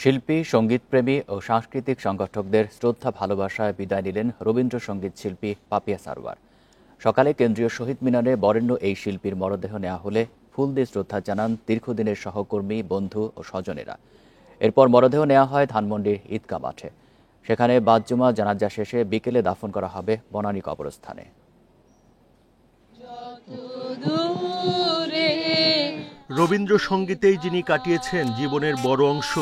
শিল্পী, সঙ্গীতপ্রেমী ও সাংস্কৃতিক সংগঠকদের শ্রদ্ধা ভালোবাসায় বিদায় নিলেন রবীন্দ্রসঙ্গীত শিল্পী পাপিয়া সারোয়ার। সকালে কেন্দ্রীয় শহীদ মিনারে বরেণ্য এই শিল্পীর মরদেহ নেওয়া হলে ফুল দিয়ে শ্রদ্ধা জানান দীর্ঘদিনের সহকর্মী, বন্ধু ও স্বজনেরা। এরপর মরদেহ নেওয়া হয় ধানমন্ডির ঈদগাহ মাঠে। সেখানে বাদ-জুমা জানাজা শেষে বিকেলে দাফন করা হবে বনানী কবরস্থানে। রবীন্দ্রসঙ্গীতেই যিনি কাটিয়েছেন জীবনের বড় অংশ,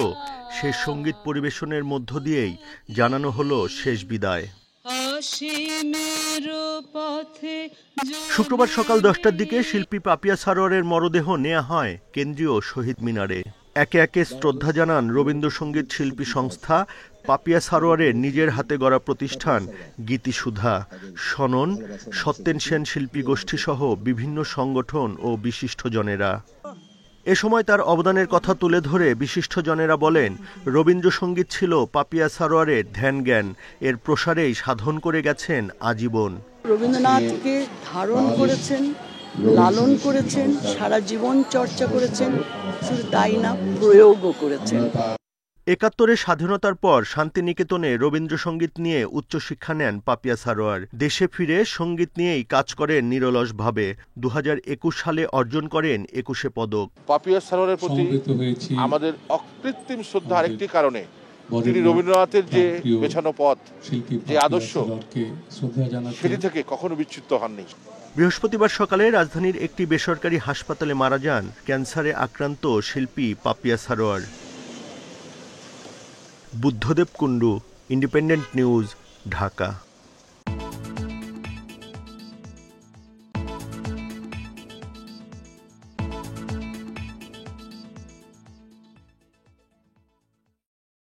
সে সঙ্গীত পরিবেশনের মধ্য দিয়েই জানানো হলো শেষ বিদায়। শুক্রবার সকাল 10টার দিকে শিল্পী পাপিয়া সারোয়ারের মরদেহ নেওয়া হয় কেন্দ্রীয় শহীদ মিনারে। একে একে শ্রদ্ধা জানান রবীন্দ্রসঙ্গীত শিল্পী সংস্থা, পাপিয়া সারোয়ারের নিজের হাতে গড়া প্রতিষ্ঠান গীতিসুধা, শনন, সত্যেন সেন শিল্পী গোষ্ঠীসহ বিভিন্ন সংগঠন ও বিশিষ্টজনেরা। এ সময় তার অবদানের কথা তুলে ধরে বিশিষ্টজনেরা বলেন, রবীন্দ্রসঙ্গীত ছিল পাপিয়া সারোয়ারের ধ্যান জ্ঞান, এর প্রসারেই সাধন করে গেছেন আজীবন। রবীন্দ্রনাথকে ধারণ করেছেন, লালন করেছেন, সারা জীবন চর্চা করেছেন, শুধু তাই না, প্রয়োগও করেছেন। ৭১-এর স্বাধীনতার পর শান্তিনিকেতনে রবীন্দ্রসঙ্গীত নিয়ে উচ্চশিক্ষা নেন পাপিয়া সারোয়ার। দেশে ফিরে সঙ্গীত নিয়েই কাজ করেন নিরলসভাবে। ২০২১ সালে অর্জন করেন ২১ পদক। পাপিয়া সারোয়ারের প্রতি আমাদের অকৃত্রিম শ্রদ্ধা আরেকটি কারণে, তিনি রবীন্দ্রনাথের যে বেছানো পথ, যে আদর্শ, সেটি থেকে কখনো বিচ্যুত হননি। বৃহস্পতিবার সকালে রাজধানীর একটি বেসরকারি হাসপাতালে মারা যান ক্যান্সারে আক্রান্ত শিল্পী পাপিয়া সারোয়ার। Buddhadeb Kundu, independent news, Dhaka.